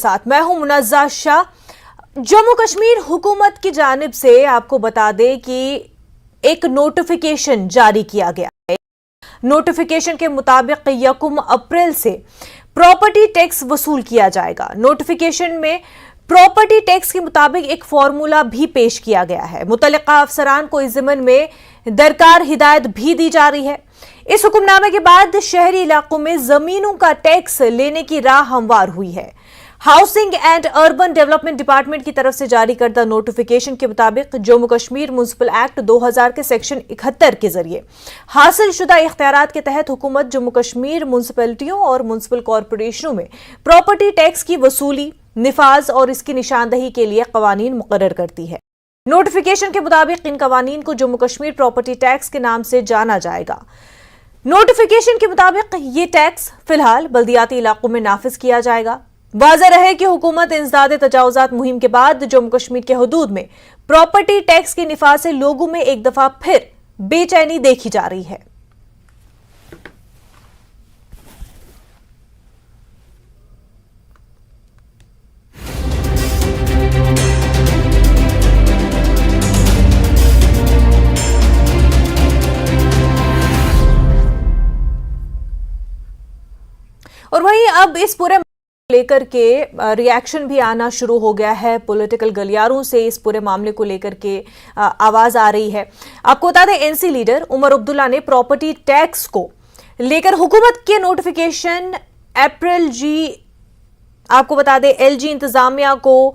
साथ मैं हूं मुनज़्ज़ा शाह। जम्मू कश्मीर हुकूमत की जानिब से आपको बता दें कि एक नोटिफिकेशन जारी किया गया है। नोटिफिकेशन के मुताबिक 1 अप्रैल से प्रॉपर्टी टैक्स वसूल किया जाएगा। नोटिफिकेशन में प्रॉपर्टी टैक्स के मुताबिक एक फॉर्मूला भी पेश किया गया है। मुतल्लिका अफसरान को इस ज़िम्मन में दरकार हिदायत भी दी जा रही है। इस हुक्मनामे के बाद शहरी इलाकों में जमीनों का टैक्स लेने की राह हमवार हुई है। Housing and urban development department की तरफ से जारी करदा नोटिफिकेशन के मुताबिक जम्मू कश्मीर म्युनिसिपल एक्ट 2000 के सेक्शन 71 के जरिए हासिल शुदा इख्तियारात के तहत हुकूमत जम्मू कश्मीर म्युनिसिपैलिटियों और म्युनिसिपल कॉरपोरेशनों में प्रॉपर्टी टैक्स की वसूली, निफाज और इसकी निशानदही के लिए कवानीन मुकर्रर करती है। नोटिफिकेशन के मुताबिक इन कवानीन को जम्मू कश्मीर प्रॉपर्टी टैक्स के नाम से जाना जाएगा। नोटिफिकेशन के मुताबिक ये टैक्स फिलहाल बल्दियाती इलाकों में नाफिज किया जाएगा। वाज़ेह रहे कि हुकूमत इंसदाद तजावुज़ात मुहिम के बाद जम्मू कश्मीर के हुदूद में प्रॉपर्टी टैक्स के निफाज से लोगों में एक दफा फिर बेचैनी देखी जा रही है। और वहीं अब इस पूरे लेकर के रिएक्शन भी आना शुरू हो गया है। पॉलिटिकल गलियारों से इस पूरे मामले को लेकर के आवाज आ रही है। आपको बता दें, एनसी लीडर उमर अब्दुल्ला ने प्रॉपर्टी टैक्स को लेकर हुकूमत के नोटिफिकेशन आपको बता दें एलजी इंतजामिया को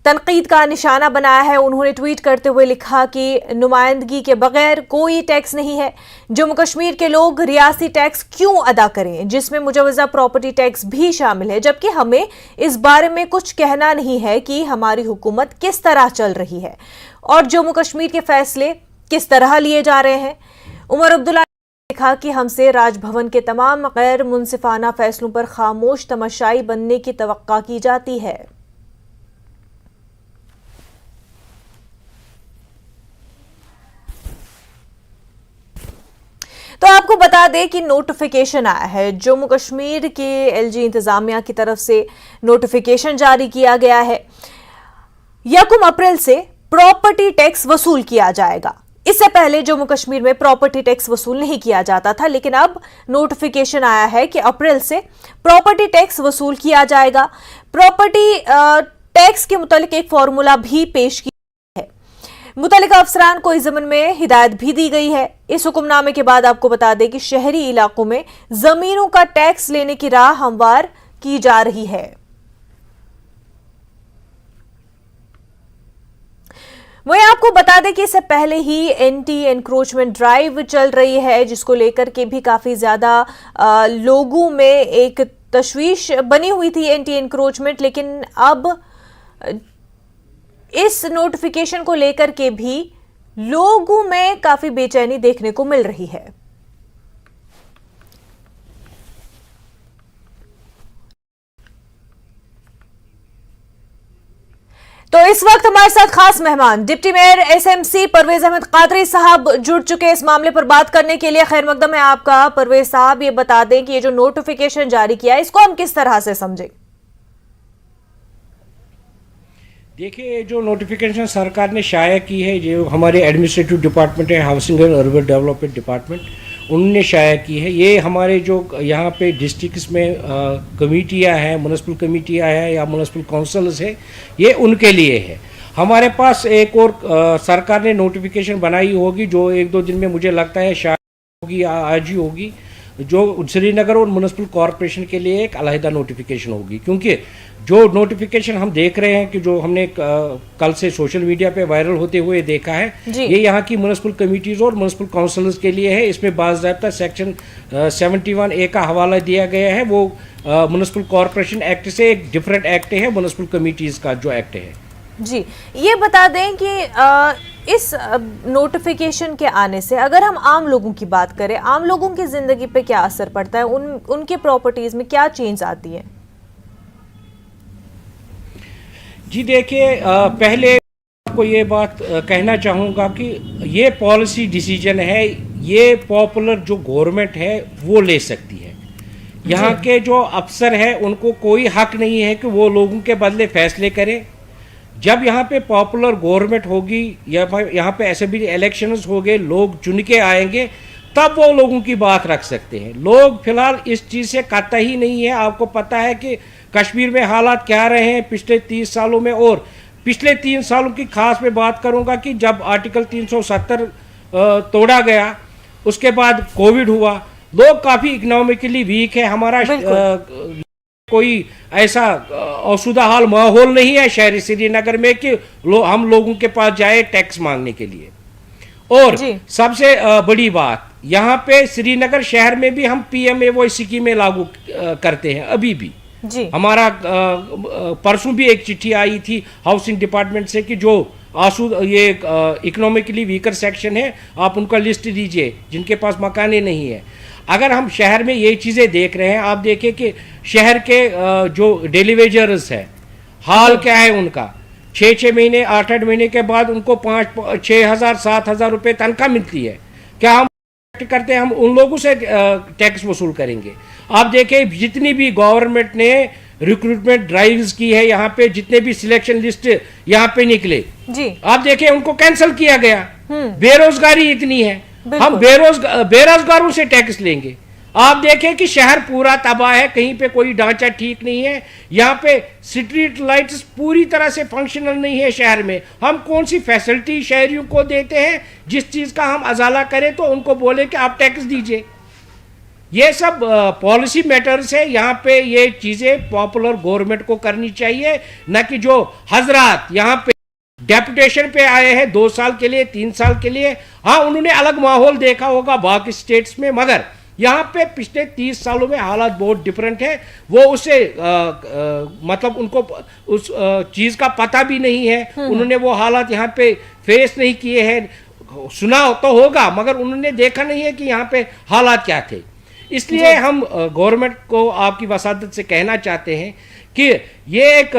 तनकीद का निशाना बनाया है। उन्होंने ट्वीट करते हुए लिखा कि नुमाइंदगी के बगैर कोई टैक्स नहीं है। जम्मू कश्मीर के लोग रियासी टैक्स क्यों अदा करें, जिसमें मुजवजा प्रॉपर्टी टैक्स भी शामिल है, जबकि हमें इस बारे में कुछ कहना नहीं है कि हमारी हुकूमत किस तरह चल रही है और जम्मू कश्मीर के फैसले किस तरह लिए जा रहे हैं। उमर अब्दुल्ला ने लिखा कि हमसे राजभवन के तमाम गैर मुनसिफाना फैसलों पर खामोश तमाशाई बनने की तवक्का की जाती है। तो आपको बता दें कि नोटिफिकेशन आया है। जम्मू कश्मीर के एलजी इंतजामिया की तरफ से नोटिफिकेशन जारी किया गया है। 1 अप्रैल से प्रॉपर्टी टैक्स वसूल किया जाएगा। इससे पहले जम्मू कश्मीर में प्रॉपर्टी टैक्स वसूल नहीं किया जाता था, लेकिन अब नोटिफिकेशन आया है कि अप्रैल से प्रॉपर्टी टैक्स वसूल किया जाएगा। प्रॉपर्टी टैक्स के मुतालिक एक फॉर्मूला भी पेश किया है। मुतल्लिका अफसरान को इस ज़िम्मन में हिदायत भी दी गई है। इस हुक्मनामे के बाद आपको बता दें कि शहरी इलाकों में जमीनों का टैक्स लेने की राह हमवार की जा रही है। वहीं आपको बता दें कि इससे पहले ही एंटी एनक्रोचमेंट ड्राइव चल रही है, जिसको लेकर के भी काफी ज्यादा लोगों में एक तशवीश बनी हुई थी एंटी एनक्रोचमेंट, लेकिन अब इस नोटिफिकेशन को लेकर के भी लोगों में काफी बेचैनी देखने को मिल रही है। तो इस वक्त हमारे साथ खास मेहमान deputy mayor SMC Parvez Ahmed Qadri साहब जुड़ चुके हैं इस मामले पर बात करने के लिए। खैर मकदम है आपका। परवेज साहब, ये बता दें कि ये जो नोटिफिकेशन जारी किया है, इसको हम किस तरह से समझें? देखिए, जो नोटिफिकेशन सरकार ने शाया की है, जो हमारे एडमिनिस्ट्रेटिव डिपार्टमेंट है, housing and urban development department, उन्होंने शाया की है। ये हमारे जो यहाँ पे डिस्ट्रिक्ट्स में कमेटियाँ हैं, म्युनिसिपल कमेटियाँ हैं या म्युनिसिपल काउंसिल्स है, ये उनके लिए है। हमारे पास एक और सरकार ने नोटिफिकेशन बनाई होगी जो 1-2 दिन में मुझे लगता है शायद होगी, आज ही होगी, जो श्रीनगर और म्युनिसिपल कॉरपोरेशन के लिए एक अलहदा नोटिफिकेशन होगी। क्योंकि जो नोटिफिकेशन हम देख रहे हैं कि जो हमने कल से सोशल मीडिया पे वायरल होते हुए देखा है, ये यहाँ की म्युनिसिपल कमेटीज़ और म्युनिसिपल काउंसिल्स के लिए है। इसमें बाज़ाब्ता सेक्शन 71A का हवाला दिया गया है। वो म्युनिसिपल कॉरपोरेशन एक्ट से एक डिफरेंट एक्ट है, म्युनिसिपल कमेटीज़ का जो एक्ट है। जी, ये बता दें कि इस नोटिफिकेशन के आने से अगर हम आम लोगों की बात करें, आम लोगों की जिंदगी पे क्या असर पड़ता है, उनके प्रॉपर्टीज में क्या चेंज आती है? जी देखिए, पहले आपको ये बात कहना चाहूँगा कि ये पॉलिसी डिसीजन है, ये पॉपुलर जो गवर्नमेंट है वो ले सकती है। यहाँ के जो अफसर हैं उनको कोई हक नहीं है कि वो लोगों के बदले फैसले करें। जब यहाँ पे पॉपुलर गवर्नमेंट होगी या यहाँ पे असेंबली इलेक्शंस हो गए, लोग चुन के आएंगे, तब वो लोगों की बात रख सकते हैं। लोग फिलहाल इस चीज़ से कतई नहीं है। आपको पता है कि कश्मीर में हालात क्या रहे हैं पिछले 30 सालों में, और पिछले 3 सालों की खास मैं बात करूंगा कि जब आर्टिकल 370 तोड़ा गया, उसके बाद कोविड हुआ, लोग काफ़ी इकोनॉमिकली वीक है। हमारा कोई ऐसा औसुदा हाल माहौल नहीं है शहरी श्रीनगर में कि हम लोगों के पास जाए टैक्स मांगने के लिए। और सबसे बड़ी बात, यहाँ पे श्रीनगर शहर में भी हम PMAY स्कीमें लागू करते हैं अभी भी। हमारा परसों भी एक चिट्ठी आई थी हाउसिंग डिपार्टमेंट से कि जो ये इकोनॉमिकली वीकर सेक्शन है, आप उनका लिस्ट दीजिए जिनके पास मकाने नहीं है। अगर हम शहर में ये चीज़ें देख रहे हैं, आप देखें कि शहर के जो डेली वेजर्स है, हाल क्या है उनका। 6 महीने 8 महीने के बाद उनको 6,000 7,000 रुपये तनख्वाह मिलती है। क्या हम करते हैं, हम उन लोगों से टैक्स वसूल करेंगे? आप देखें जितनी भी गवर्नमेंट ने रिक्रूटमेंट ड्राइव्स की है, यहाँ पे जितने भी सिलेक्शन लिस्ट यहाँ पे निकले आप देखें उनको कैंसिल किया गया। बेरोजगारी इतनी है, हम बेरोजगारों से टैक्स लेंगे। आप देखें कि शहर पूरा तबाह है, कहीं पे कोई ढांचा ठीक नहीं है। यहाँ पे स्ट्रीट लाइट्स पूरी तरह से फंक्शनल नहीं है शहर में। हम कौन सी फैसिलिटी शहरियों को देते हैं? जिस चीज़ का हम अजाला करें तो उनको बोले कि आप टैक्स दीजिए। ये सब पॉलिसी मैटर्स है। यहाँ पे ये चीज़ें पॉपुलर गवर्नमेंट को करनी चाहिए, न कि जो हजरात यहाँ पे डेपुटेशन पे आए हैं 2 साल के लिए 3 साल के लिए। हाँ, उन्होंने अलग माहौल देखा होगा बाकी स्टेट्स में, मगर यहाँ पे पिछले 30 सालों में हालात बहुत डिफरेंट है। वो उसे मतलब उनको उस चीज़ का पता भी नहीं है। उन्होंने वो हालात यहाँ पे फेस नहीं किए हैं। सुना तो होगा मगर उन्होंने देखा नहीं है कि यहाँ पे हालात क्या थे। इसलिए हम गवर्नमेंट को आपकी वसादत से कहना चाहते हैं कि ये एक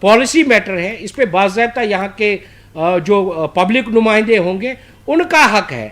पॉलिसी मैटर है, इस पे बाज़ाब्ता यहाँ के जो पब्लिक नुमाइंदे होंगे उनका हक है।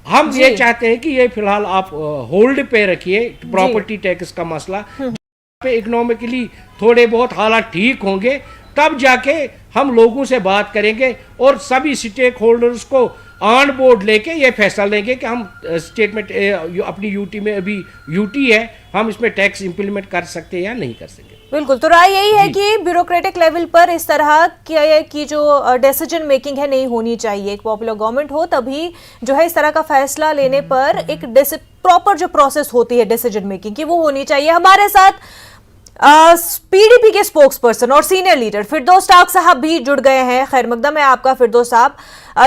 हम ये चाहते हैं कि ये फिलहाल आप होल्ड पे रखिए प्रॉपर्टी टैक्स का मसला। पे इकोनॉमिकली थोड़े बहुत हालात ठीक होंगे तब जाके हम लोगों से बात करेंगे और सभी स्टेक होल्डर्स को ऑन बोर्ड लेके ये फैसला लेंगे कि हम स्टेट में अपनी यूटी में अभी यूटी है, हम इसमें टैक्स इंप्लीमेंट कर सकते हैं या नहीं कर सकते। बिल्कुल, तो राय यही है कि ब्यूरोक्रेटिक लेवल पर इस तरह की जो डिसीजन मेकिंग है नहीं होनी चाहिए। एक पॉपुलर गवर्नमेंट हो तभी जो है इस तरह का फैसला लेने पर एक प्रॉपर जो प्रोसेस होती है डिसीजन मेकिंग की वो होनी चाहिए। हमारे साथ PDP के स्पोक्स पर्सन और सीनियर लीडर फिरदौस टाक साहब भी जुड़ गए हैं। खैर मकदम है आपका फिरदौस साहब।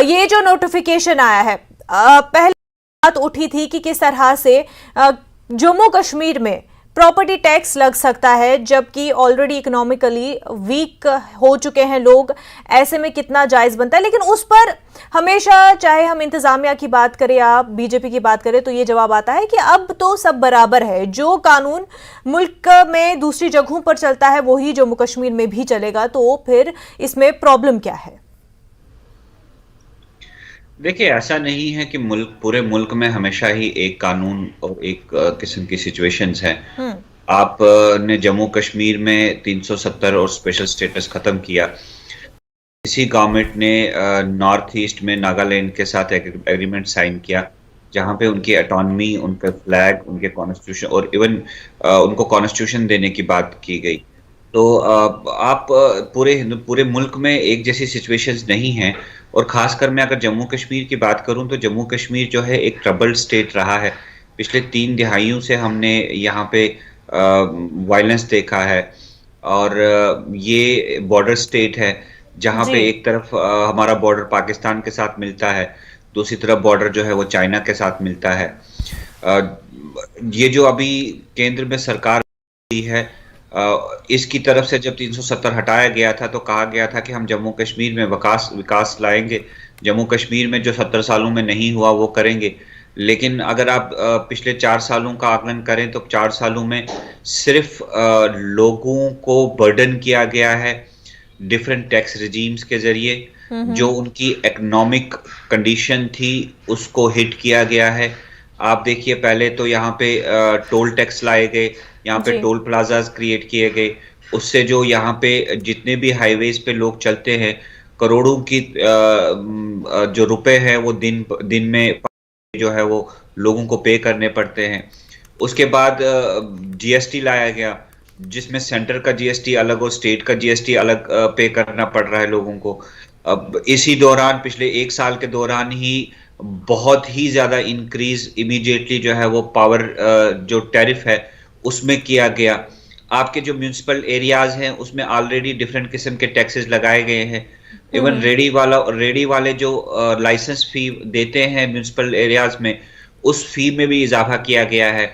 ये जो नोटिफिकेशन आया है, पहले बात उठी थी कि किस तरह से जम्मू कश्मीर में प्रॉपर्टी टैक्स लग सकता है जबकि ऑलरेडी इकोनॉमिकली वीक हो चुके हैं लोग, ऐसे में कितना जायज बनता है। लेकिन उस पर हमेशा चाहे हम इंतजामिया की बात करें या बीजेपी की बात करें तो ये जवाब आता है कि अब तो सब बराबर है, जो कानून मुल्क में दूसरी जगहों पर चलता है वही जम्मू कश्मीर में भी चलेगा, तो फिर इसमें प्रॉब्लम क्या है? देखिए, ऐसा नहीं है कि पूरे मुल्क में हमेशा ही एक कानून और एक किस्म की सिचुएशंस हैं। आपने जम्मू कश्मीर में 370 और स्पेशल स्टेटस खत्म किया। इसी गवर्नमेंट ने नॉर्थ ईस्ट में नागालैंड के साथ एक एग्रीमेंट साइन किया जहां पे उनकी ऑटोनॉमी, उनका फ्लैग, उनके कॉन्स्टिट्यूशन और इवन उनको कॉन्स्टिट्यूशन देने की बात की गई। तो आप पूरे मुल्क में एक जैसी सिचुएशंस नहीं हैं। और खासकर मैं अगर जम्मू कश्मीर की बात करूं तो जम्मू कश्मीर जो है एक ट्रबल्ड स्टेट रहा है। पिछले 3 दिहाइयों से हमने यहाँ पे वायलेंस देखा है और ये बॉर्डर स्टेट है जहाँ पे एक तरफ हमारा बॉर्डर पाकिस्तान के साथ मिलता है, दूसरी तरफ बॉर्डर जो है वो चाइना के साथ मिलता है। ये जो अभी केंद्र में सरकार है इसकी तरफ से जब 370 हटाया गया था तो कहा गया था कि हम जम्मू कश्मीर में विकास लाएंगे, जम्मू कश्मीर में जो 70 सालों में नहीं हुआ वो करेंगे। लेकिन अगर आप पिछले 4 सालों का आकलन करें तो 4 सालों में सिर्फ लोगों को बर्डन किया गया है डिफरेंट टैक्स रिजीम्स के जरिए। जो उनकी इकोनॉमिक कंडीशन थी उसको हिट किया गया है। आप देखिए, पहले तो यहाँ पे टोल टैक्स लाए गए, यहाँ पे जी। टोल प्लाजाज क्रिएट किए गए, उससे जो यहाँ पे जितने भी हाईवेज पे लोग चलते हैं, करोड़ों की जो रुपए है वो दिन में जो है वो लोगों को पे करने पड़ते हैं। उसके बाद जीएसटी लाया गया, जिसमें सेंटर का जीएसटी अलग और स्टेट का जीएसटी अलग पे करना पड़ रहा है लोगों को। अब इसी दौरान पिछले 1 साल के दौरान ही बहुत ही ज्यादा इंक्रीज इमीडिएटली जो है वो पावर जो टैरिफ है उसमें किया गया। आपके जो म्यूनिसिपल एरियाज हैं उसमें ऑलरेडी डिफरेंट किस्म के टैक्सेस लगाए गए हैं। इवन रेडी वाले जो लाइसेंस फी देते हैं म्यूनिसिपल एरियाज में, उस फी में भी इजाफा किया गया है।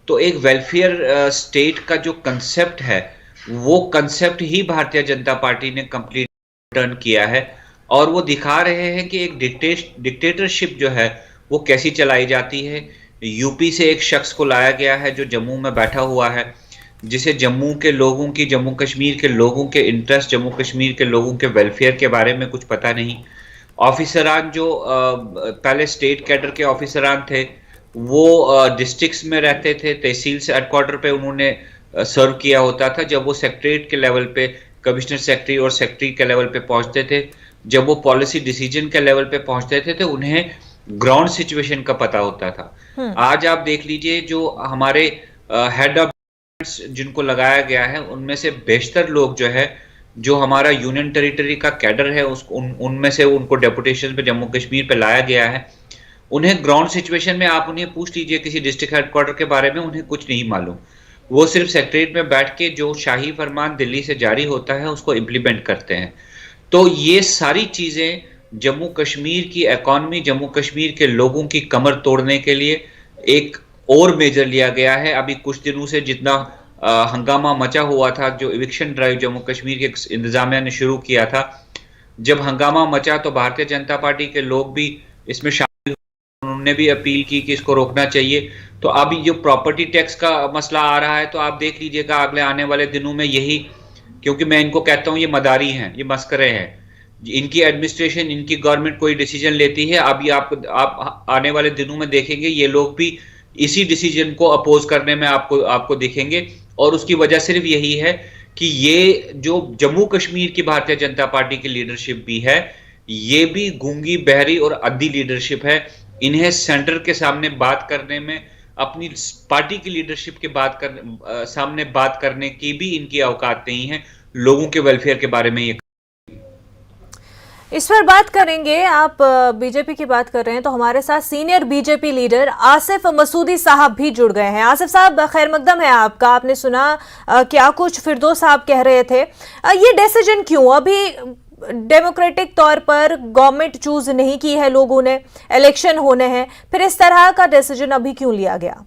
तो एक वेलफेयर स्टेट का जो कंसेप्ट है, वो कंसेप्ट ही भारतीय जनता पार्टी ने कंप्लीट टर्न किया है, और वो दिखा रहे हैं कि एक डिक्टेटरशिप जो है वो कैसी चलाई जाती है। यूपी से एक शख्स को लाया गया है जो जम्मू में बैठा हुआ है, जिसे जम्मू के लोगों की, जम्मू कश्मीर के लोगों के इंटरेस्ट, जम्मू कश्मीर के लोगों के वेलफेयर के बारे में कुछ पता नहीं। ऑफिसरान जो पहले स्टेट कैडर के ऑफिसरान थे, वो डिस्ट्रिक्ट्स में रहते थे, तहसील से हेडक्वार्टर पे उन्होंने सर्व किया होता था। जब वो सेक्रेटरीट के लेवल पे, कमिश्नर सेक्रेटरी और सेक्रेटरी के लेवल पे पहुंचते थे, जब वो पॉलिसी डिसीजन के लेवल पे पहुंचते थे, तो उन्हें ग्राउंड सिचुएशन का पता होता था। आज आप देख लीजिए जो हमारे हेड ऑफ जिनको लगाया गया है, उनमें से बेशतर लोग जो है, जो हमारा यूनियन टेरिटरी का कैडर है, उनमें से उनको डेपुटेशन पे जम्मू कश्मीर पे लाया गया है। उन्हें ग्राउंड सिचुएशन में आप उन्हें पूछ लीजिए किसी डिस्ट्रिक्ट हेडक्वार्टर के बारे में, उन्हें कुछ नहीं मालूम। वो सिर्फ सेक्रेटरीट में बैठ के जो शाही फरमान दिल्ली से जारी होता है उसको इम्प्लीमेंट करते हैं। तो ये सारी चीजें जम्मू कश्मीर की इकॉनमी, जम्मू कश्मीर के लोगों की कमर तोड़ने के लिए एक और मेजर लिया गया है। अभी कुछ दिनों से जितना हंगामा मचा हुआ था, जो इविक्शन ड्राइव जम्मू कश्मीर के इंतजामिया ने शुरू किया था, जब हंगामा मचा तो भारतीय जनता पार्टी के लोग भी इसमें शामिल, उन्होंने भी अपील की कि इसको रोकना चाहिए। तो अभी जो प्रॉपर्टी टैक्स का मसला आ रहा है, तो आप देख लीजिएगा अगले आने वाले दिनों में यही, क्योंकि मैं इनको कहता हूं ये मदारी हैं, ये मस्करे हैं, इनकी एडमिनिस्ट्रेशन, इनकी गवर्नमेंट कोई डिसीजन लेती है, अभी आप आने वाले दिनों में देखेंगे ये लोग भी इसी डिसीजन को अपोज करने में आपको दिखेंगे। और उसकी वजह सिर्फ यही है कि ये जो जम्मू कश्मीर की भारतीय जनता पार्टी की लीडरशिप भी है, ये भी गूंगी, बहरी और अद्धी लीडरशिप है। इन्हें सेंटर के सामने बात करने में, अपनी पार्टी की लीडरशिप के सामने बात करने की भी इनकी औकात नहीं है। लोगों के वेलफेयर के बारे में ये इस पर बात करेंगे। आप बीजेपी की बात कर रहे हैं तो हमारे साथ senior BJP leader Asif Masoodi साहब भी जुड़ गए हैं। आसिफ साहब, खैर मकदम है आपका। आपने सुना क्या कुछ फिरदौस साहब कह रहे थे, ये डिसीजन क्यों? अभी डेमोक्रेटिक तौर पर गवर्नमेंट चूज नहीं की है लोगों ने, इलेक्शन होने हैं, फिर इस तरह का डिसीजन अभी क्यों लिया गया?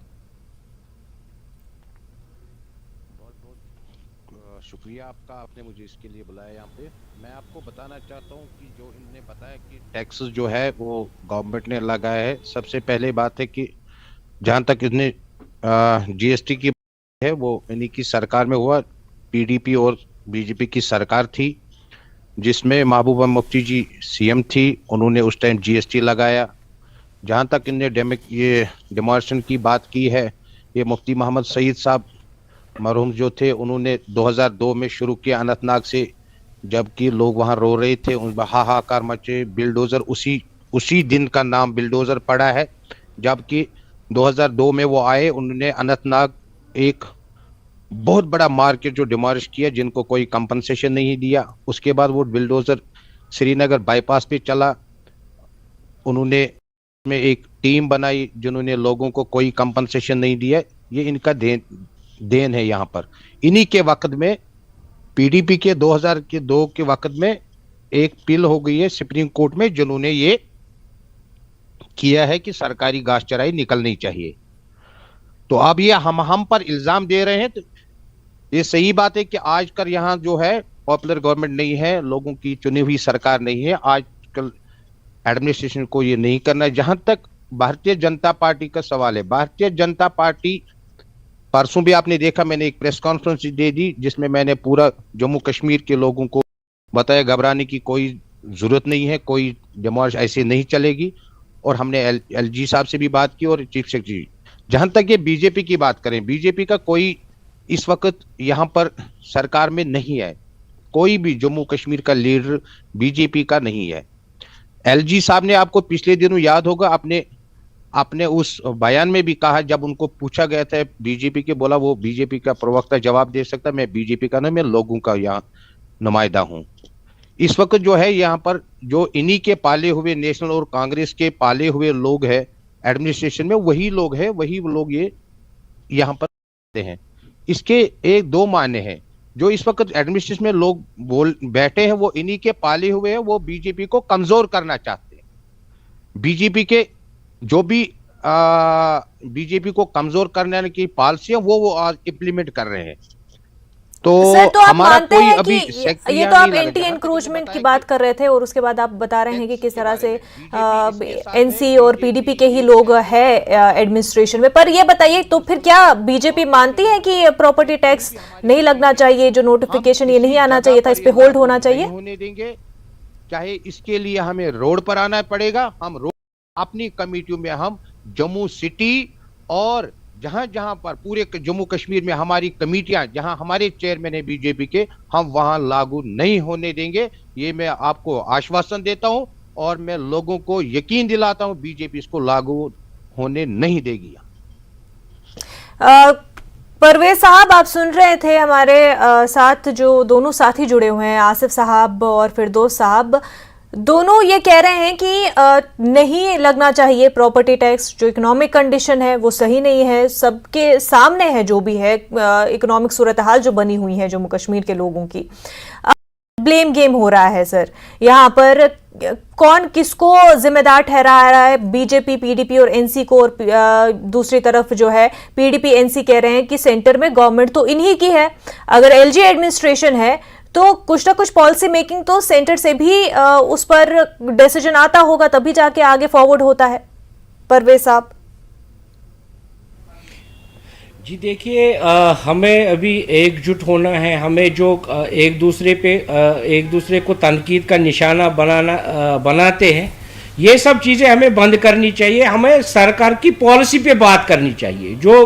बहुत बहुत शुक्रिया आपका, आपने मुझे इसके लिए बुलाया यहाँ पे। मैं आपको बताना चाहता हूँ कि जो इन्होंने बताया कि टैक्स जो है वो गवर्नमेंट ने लगाया है। सबसे पहले बात है कि जहाँ तक इसने जीएसटी की है वो इन्हीं की सरकार में हुआ। पीडीपी और बीजेपी की सरकार थी जिसमें महबूबा मुफ्ती जी सीएम थी, उन्होंने उस टाइम जीएसटी लगाया। जहाँ तक इनने ये डेमोक्रेशन की बात की है, ये मुफ्ती मोहम्मद सईद साहब मरहूम जो थे, उन्होंने 2002 में शुरू किया अनंतनाग से, जबकि लोग वहाँ रो रहे थे, उन हाहाकार मचे। बिल्डोजर उसी दिन का नाम बिल्डोजर पड़ा है, जबकि 2002 में वो आए, उन्होंने अनंतनाग एक बहुत बड़ा मार्केट जो डिमोलिश किया, जिनको कोई कंपनसेशन नहीं दिया। उसके बाद वो बिल्डोजर श्रीनगर बाईपास पे चला, उन्होंने में एक टीम बनाई जिन्होंने लोगों को कोई कंपनसेशन नहीं दिया। ये इनका देन है। यहाँ पर इन्हीं के वक्त में पीडीपी के 2002 के वक्त में एक पिल हो गई है सुप्रीम कोर्ट में, जिन्होंने ये किया है कि सरकारी घास चराई निकलनी चाहिए। तो अब ये हम पर इल्जाम दे रहे हैं, तो ये सही बात है कि आजकल यहाँ जो है पॉपुलर गवर्नमेंट नहीं है, लोगों की चुनी हुई सरकार नहीं है। आजकल एडमिनिस्ट्रेशन को ये नहीं करना है। जहां तक भारतीय जनता पार्टी का सवाल है, भारतीय जनता पार्टी, परसों भी आपने देखा मैंने एक प्रेस कॉन्फ्रेंस दे दी जिसमें मैंने पूरा जम्मू कश्मीर के लोगों को बताया घबराने की कोई जरूरत नहीं है, कोई डेमोक्रेसी ऐसे नहीं चलेगी। और हमने एलजी साहब से भी बात की और चीफ सेक्रेटरी। जहां तक ये बीजेपी की बात करें, बीजेपी का कोई इस वक्त यहाँ पर सरकार में नहीं है, कोई भी जम्मू कश्मीर का लीडर बीजेपी का नहीं है। एलजी साहब ने, आपको पिछले दिनों याद होगा, आपने उस बयान में भी कहा, जब उनको पूछा गया था बीजेपी के, बोला वो बीजेपी का प्रवक्ता जवाब दे सकता, मैं बीजेपी का नहीं, मैं लोगों का यहाँ नुमाइंदा हूं। इस वक्त जो है यहाँ पर जो इन्हीं के पाले हुए, नेशनल और कांग्रेस के पाले हुए लोग हैं एडमिनिस्ट्रेशन में, वही लोग ये यहाँ पर हैं। इसके एक दो मायने हैं। जो इस वक्त एडमिनिस्ट्रेशन में लोग बैठे हैं वो इन्हीं के पाले हुए हैं, वो बीजेपी को कमजोर करना चाहते हैं। बीजेपी के जो भी बीजेपी को कमजोर करने की पॉलिसी है वो आज इंप्लीमेंट कर रहे हैं। तो सर, तो आप हमारा मानते कोई हैं अभी कि ये तो आप एंटी एनक्रोचमेंट की बात कर रहे थे और उसके बाद आप बता रहे हैं कि किस तरह से एनसी और पीडीपी के ही लोग हैं एडमिनिस्ट्रेशन में, पर ये बताइए तो फिर क्या बीजेपी मानती है कि प्रॉपर्टी टैक्स नहीं लगना चाहिए, जो नोटिफिकेशन ये नहीं आना चाहिए था, इस पे होल्ड होना चाहिए? होने देंगे, चाहे इसके लिए हमें रोड पर आना पड़ेगा। हम रोड अपनी कमेटियों में, हम जम्मू सिटी और जहां जहां पर पूरे जम्मू कश्मीर में हमारी कमेटियां, जहां हमारे चेयरमैन है बीजेपी के, हम वहां लागू नहीं होने देंगे। ये मैं आपको आश्वासन देता हूं और मैं लोगों को यकीन दिलाता हूं बीजेपी इसको लागू होने नहीं देगी। परवेज साहब, आप सुन रहे थे हमारे साथ जो दोनों साथी जुड़े हुए हैं, आसिफ साहब और फिरदौस साहब, दोनों ये कह रहे हैं कि नहीं लगना चाहिए प्रॉपर्टी टैक्स। जो इकोनॉमिक कंडीशन है वो सही नहीं है, सबके सामने है जो भी है इकोनॉमिक सूरत हाल जो बनी हुई है जम्मू कश्मीर के लोगों की। ब्लेम गेम हो रहा है सर, यहाँ पर कौन किसको जिम्मेदार ठहरा रहा है? बीजेपी, पीडीपी और एनसी को, और दूसरी तरफ जो है पीडीपी एनसी कह रहे हैं कि सेंटर में गवर्नमेंट तो इन्हीं की है। अगर एलजी एडमिनिस्ट्रेशन है तो कुछ ना कुछ पॉलिसी मेकिंग तो सेंटर से भी उस पर डिसीजन आता होगा, तभी जाके आगे फॉरवर्ड होता है। परवेज साहब जी देखिए, हमें अभी एकजुट होना है। हमें जो एक दूसरे को तनकीद का निशाना बनाते हैं, ये सब चीज़ें हमें बंद करनी चाहिए। हमें सरकार की पॉलिसी पे बात करनी चाहिए। जो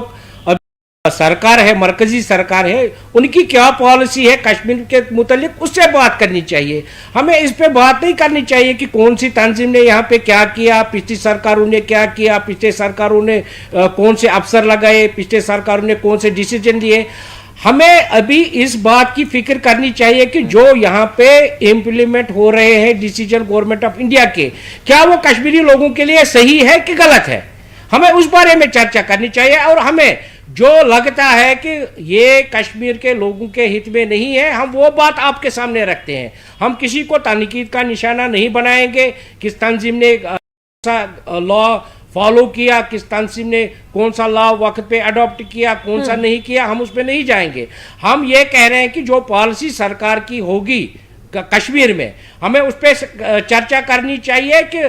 सरकार है, मरकजी सरकार है, उनकी क्या पॉलिसी है कश्मीर के मुतालिक, उससे बात करनी चाहिए। हमें इस पे बात नहीं करनी चाहिए कि कौन सी तंजीम ने यहाँ पे क्या किया, पिछली सरकारों ने क्या किया, पिछले सरकारों ने कौन से अफसर लगाए, पिछले सरकारों ने कौन से डिसीजन लिए। हमें अभी इस बात की फिक्र करनी चाहिए कि जो यहाँ पे इम्प्लीमेंट हो रहे हैं डिसीजन गवर्नमेंट ऑफ इंडिया के, क्या वो कश्मीरी लोगों के लिए सही है कि गलत है। हमें उस बारे में चर्चा करनी चाहिए। और हमें जो लगता है कि ये कश्मीर के लोगों के हित में नहीं है, हम वो बात आपके सामने रखते हैं। हम किसी को तनकीद का निशाना नहीं बनाएंगे, किस तंजीम ने लॉ फॉलो किया, किस तंजीम ने कौन सा लॉ वक्त पे अडॉप्ट किया, कौन सा नहीं किया, हम उस पर नहीं जाएंगे। हम ये कह रहे हैं कि जो पॉलिसी सरकार की होगी कश्मीर में, हमें उस पर चर्चा करनी चाहिए कि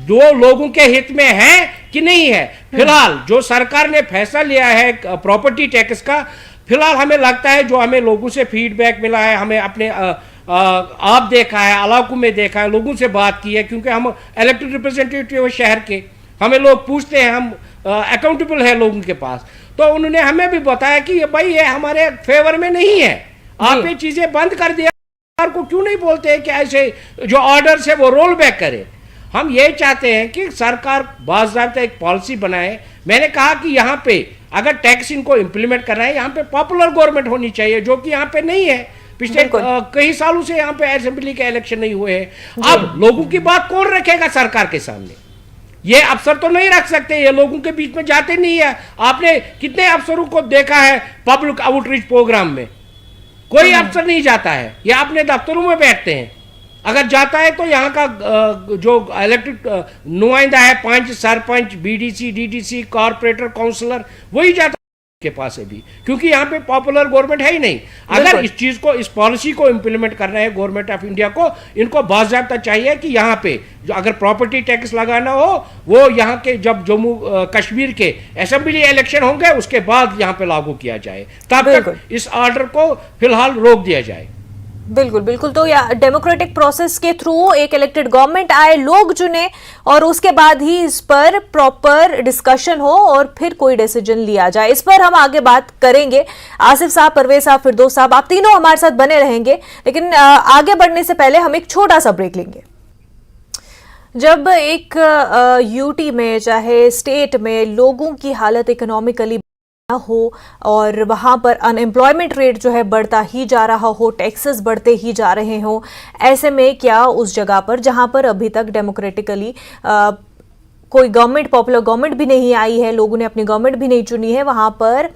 दो लोगों के हित में है कि नहीं है। फिलहाल जो सरकार ने फैसला लिया है प्रॉपर्टी टैक्स का, फिलहाल हमें लगता है, जो हमें लोगों से फीडबैक मिला है, हमें अपने आप देखा है, इलाकों में देखा है, लोगों से बात की है, क्योंकि हम इलेक्टेड रिप्रेजेंटेटिव शहर के, हमें लोग पूछते हैं, हम अकाउंटेबल है लोगों के पास। तो उन्होंने हमें भी बताया कि भाई ये हमारे फेवर में नहीं है, आप ये चीज़ें बंद कर दिया। को क्यों नहीं बोलते हैं कि ऐसे जो ऑर्डर्स है वो रोल बैक करे। हम ये चाहते हैं कि सरकार बाज़ाब्ता एक पॉलिसी बनाए। मैंने कहा कि यहाँ पे अगर टैक्स इनको इंप्लीमेंट करना है, यहाँ पे पॉपुलर गवर्नमेंट होनी चाहिए, जो कि यहाँ पे नहीं है। पिछले कई सालों से यहाँ पे असेंबली के इलेक्शन नहीं हुए हैं। अब लोगों की बात कौन रखेगा सरकार के सामने? ये अफसर तो नहीं रख सकते, ये लोगों के बीच में जाते नहीं है। आपने कितने अफसरों को देखा है पब्लिक आउटरीच प्रोग्राम में? कोई अफसर नहीं जाता है, ये अपने दफ्तरों में बैठते हैं। अगर जाता है तो यहाँ का जो इलेक्टेड नुमाइंदा है, panch, sarpanch, BDC, DDC, corporator, councillor, वही जाता है के पास है भी, क्योंकि यहाँ पे पॉपुलर गवर्नमेंट है ही नहीं। अगर इस चीज को, इस पॉलिसी को इंप्लीमेंट करना है गवर्नमेंट ऑफ इंडिया को, इनको बाज़ाब्ता चाहिए कि यहाँ पे जो अगर प्रॉपर्टी टैक्स लगाना हो, वो यहाँ के जब जम्मू कश्मीर के असेंबली इलेक्शन होंगे उसके बाद यहाँ पे लागू किया जाए। तब तक इस ऑर्डर को फिलहाल रोक दिया जाए। बिल्कुल बिल्कुल। तो या डेमोक्रेटिक प्रोसेस के थ्रू एक इलेक्टेड गवर्नमेंट आए, लोग चुने और उसके बाद ही इस पर प्रॉपर डिस्कशन हो और फिर कोई डिसीजन लिया जाए। इस पर हम आगे बात करेंगे। आसिफ साहब, परवेज साहब, फिरदौस साहब, आप तीनों हमारे साथ बने रहेंगे, लेकिन आगे बढ़ने से पहले हम एक छोटा सा ब्रेक लेंगे। जब एक यूटी में, चाहे स्टेट में, लोगों की हालत इकोनॉमिकली हो और वहां पर अनएम्प्लॉयमेंट रेट जो है बढ़ता ही जा रहा हो, टैक्सेस बढ़ते ही जा रहे हो, ऐसे में क्या उस जगह पर जहां पर अभी तक डेमोक्रेटिकली कोई गवर्नमेंट, पॉपुलर गवर्नमेंट भी नहीं आई है, लोगों ने अपनी गवर्नमेंट भी नहीं चुनी है, वहां पर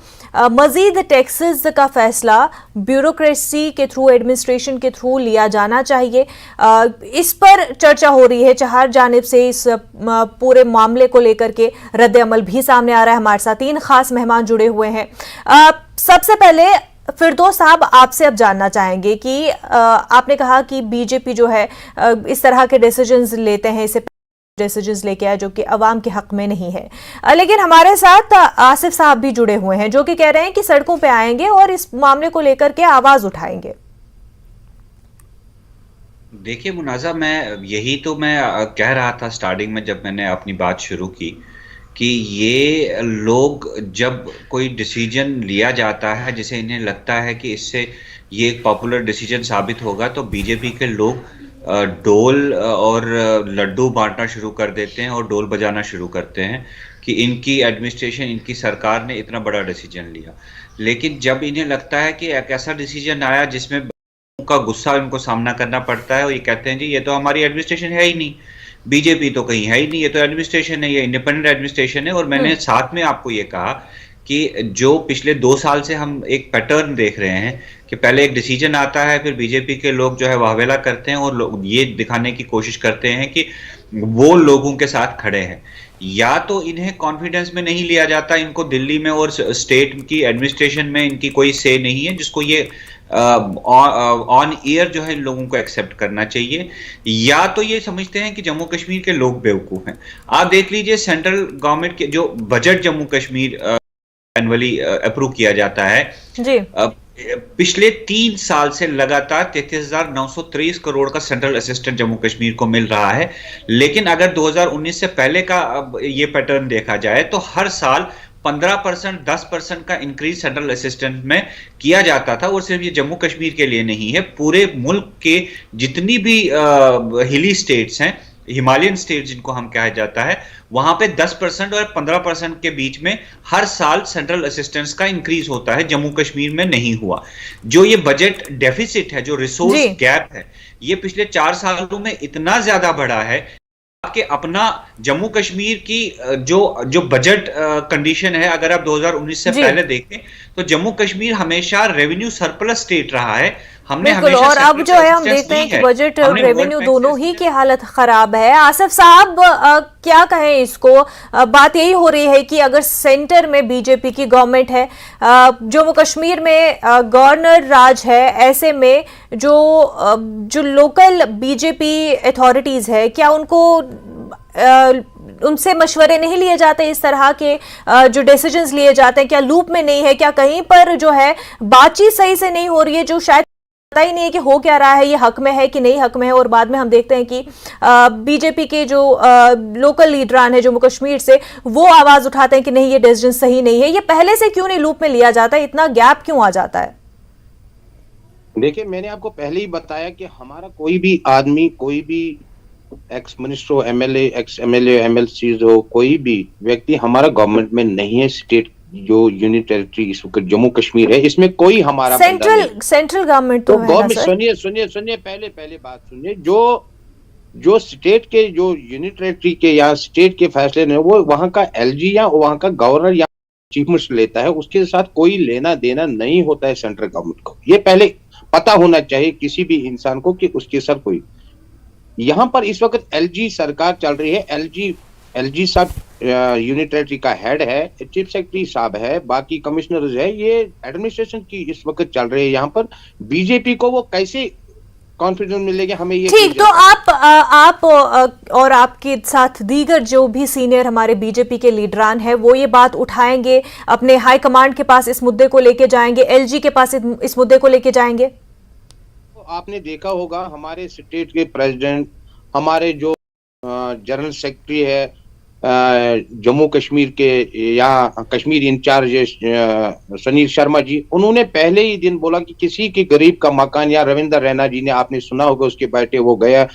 मजीद टैक्सेस का फैसला ब्यूरोक्रेसी के थ्रू, एडमिनिस्ट्रेशन के थ्रू लिया जाना चाहिए। इस पर चर्चा हो रही है चार जानिब से। इस पूरे मामले को लेकर के रद्द अमल भी सामने आ रहा है। हमारे साथ तीन खास मेहमान जुड़े हुए हैं। सबसे पहले फिरदौस साहब, आपसे अब जानना चाहेंगे कि आपने कहा कि बीजेपी जो है इस तरह के डिसीजंस लेते हैं, इसे डिसीजंस लेके आए जो कि अवाम के हक में नहीं है, लेकिन हमारे साथ आसिफ साहब भी जुड़े हुए हैं जो कि कह रहे हैं कि सड़कों पे आएंगे और इस मामले को लेकर के आवाज उठाएंगे। देखिए मुनाजा, मैं यही तो मैं कह रहा था स्टार्टिंग में जब मैंने अपनी बात शुरू की कि ये लोग जब कोई डिसीजन लिया जाता है जिसे इन्हें लगता है कि इससे ये एक पॉपुलर डिसीजन साबित होगा, तो बीजेपी के लोग डोल और लड्डू बांटना शुरू कर देते हैं और डोल बजाना शुरू करते हैं कि इनकी एडमिनिस्ट्रेशन, इनकी सरकार ने इतना बड़ा डिसीजन लिया। लेकिन जब इन्हें लगता है कि एक ऐसा डिसीजन आया जिसमें उनका गुस्सा इनको सामना करना पड़ता है और ये कहते हैं जी ये तो हमारी एडमिनिस्ट्रेशन है ही नहीं, बीजेपी तो कहीं है ही नहीं, ये तो एडमिनिस्ट्रेशन है, ये इंडिपेंडेंट एडमिनिस्ट्रेशन है। और मैंने साथ में आपको ये कहा कि जो पिछले 2 साल से हम एक पैटर्न देख रहे हैं कि पहले एक डिसीजन आता है, फिर बीजेपी के लोग जो है वाहवेला करते हैं और लोग ये दिखाने की कोशिश करते हैं कि वो लोगों के साथ खड़े हैं। या तो इन्हें कॉन्फिडेंस में नहीं लिया जाता, इनको दिल्ली में और स्टेट की एडमिनिस्ट्रेशन में इनकी कोई से नहीं है जिसको ये ऑन ईयर जो है इन लोगों को एक्सेप्ट करना चाहिए, या तो ये समझते हैं कि जम्मू कश्मीर के लोग बेवकूफ हैं। आप देख लीजिए सेंट्रल गवर्नमेंट के जो budget Jammu Kashmir annually approve किया जाता है जी, पिछले 3 साल से लगातार 33,923 करोड़ का सेंट्रल असिस्टेंट जम्मू कश्मीर को मिल रहा है। लेकिन अगर 2019 से पहले का ये पैटर्न देखा जाए तो हर साल 15%, 10% का इंक्रीज सेंट्रल असिस्टेंट में किया जाता था। और सिर्फ ये जम्मू कश्मीर के लिए नहीं है, पूरे मुल्क के जितनी भी हिली स्टेट्स हैं, हिमालयन स्टेट जिनको हम कहा जाता है, वहां पे 10% और 15% के बीच में हर साल सेंट्रल असिस्टेंस का इंक्रीज होता है। जम्मू कश्मीर में नहीं हुआ। जो ये बजट डेफिसिट है, जो रिसोर्स गैप है, ये पिछले 4 सालों में इतना ज्यादा बढ़ा है कि अपना जम्मू कश्मीर की जो बजट कंडीशन है, अगर आप 2019 से पहले देखें तो जम्मू कश्मीर हमेशा रेवेन्यू सरप्लस स्टेट रहा है। हमने हमेशा, और अब जो है हम देखते हैं कि बजट और रेवेन्यू दोनों ही की हालत खराब है। आसिफ साहब, क्या कहें इसको? बात यही हो रही है कि अगर सेंटर में बीजेपी की गवर्नमेंट है, जम्मू कश्मीर में गवर्नर राज है, ऐसे में जो लोकल बीजेपी अथॉरिटीज है, क्या उनको उनसे मशवरे नहीं लिए जाते? इस तरह के जो डिसीजंस लिए जाते हैं, क्या लूप में नहीं है? क्या कहीं पर जो है बातचीत सही से नहीं हो रही है, जो शायद पता ही नहीं है कि हो क्या रहा है, ये हक में है कि नहीं हक में है? और बाद में हम देखते हैं कि बीजेपी के जो लोकल लीडरान है जम्मू कश्मीर से, वो आवाज उठाते हैं कि नहीं, ये डिसीजन सही नहीं है। ये पहले से क्यों नहीं लूप में लिया जाता है? इतना गैप क्यों आ जाता है? देखिए, मैंने आपको पहले ही बताया कि हमारा कोई भी आदमी, कोई भी एक्स मिनिस्टर हो, एमएलए, एक्स एमएलए, एमएलसी हो, कोई भी व्यक्ति हमारा गवर्नमेंट में नहीं है। स्टेट जो यूनियन टेरिटरी इस वक्त जम्मू कश्मीर है, इसमें कोई हमारा सेंट्रल गवर्नमेंट तो गवर्नमेंट, सुनिए पहले बात सुनिए। जो स्टेट के, जो यूनियन टेरिटरी के या स्टेट के फैसले ने, वो वहां का एलजी या वहां का गवर्नर या चीफ मिनिस्टर लेता है, उसके साथ कोई लेना देना नहीं होता है सेंट्रल गवर्नमेंट को। ये पहले पता होना चाहिए किसी भी इंसान को कि उसके साथ कोई। यहाँ पर इस वक्त एलजी सरकार चल रही है। एलजी साहब यूनियन टेरिटरी का हेड है, चीफ सेक्रेटरी साहब है, बाकी कमिश्नर्स है, ये एडमिनिस्ट्रेशन की इस वक्त चल रही है। यहाँ पर बीजेपी को वो कैसे कॉन्फिडेंस मिलेगा हमें? ये ठीक, तो आप और आपके साथ दीगर जो भी सीनियर हमारे बीजेपी के लीडरान हैं, वो ये बात उठाएंगे, अपने हाई कमांड के पास इस मुद्दे को लेके जाएंगे, एलजी के पास इस मुद्दे को लेके जाएंगे? आपने देखा होगा हमारे स्टेट के प्रेसिडेंट, हमारे जो जनरल सेक्रेटरी है जम्मू कश्मीर के, यहाँ कश्मीर इंचार्ज सुनील शर्मा जी, उन्होंने पहले ही दिन बोला कि किसी के गरीब का मकान, या रविंदर रैना जी ने आपने सुना होगा उसके बेटे वो गया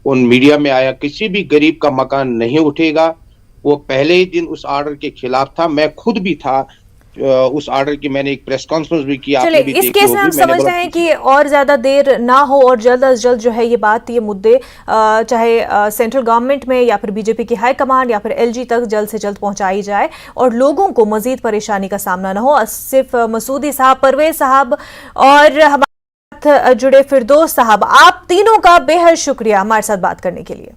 उन मीडिया में आया, किसी भी गरीब का मकान नहीं उठेगा। वो पहले ही दिन उस ऑर्डर के खिलाफ था। मैं खुद भी था उस ऑर्डर की, मैंने एक प्रेस कॉन्फ्रेंस भी की। चलिए, इस केस में हम समझ रहे हैं कि और ज्यादा देर ना हो और जल्द से जल्द जो है ये मुद्दे चाहे सेंट्रल गवर्नमेंट में या फिर बीजेपी की हाई कमांड या फिर एलजी तक जल्द से जल्द पहुंचाई जाए और लोगों को मजीद परेशानी का सामना ना हो। सिर्फ मसूदी साहब, परवेज साहब और हमारे साथ जुड़े फिरदौस साहब, आप तीनों का बेहद शुक्रिया हमारे साथ बात करने के लिए।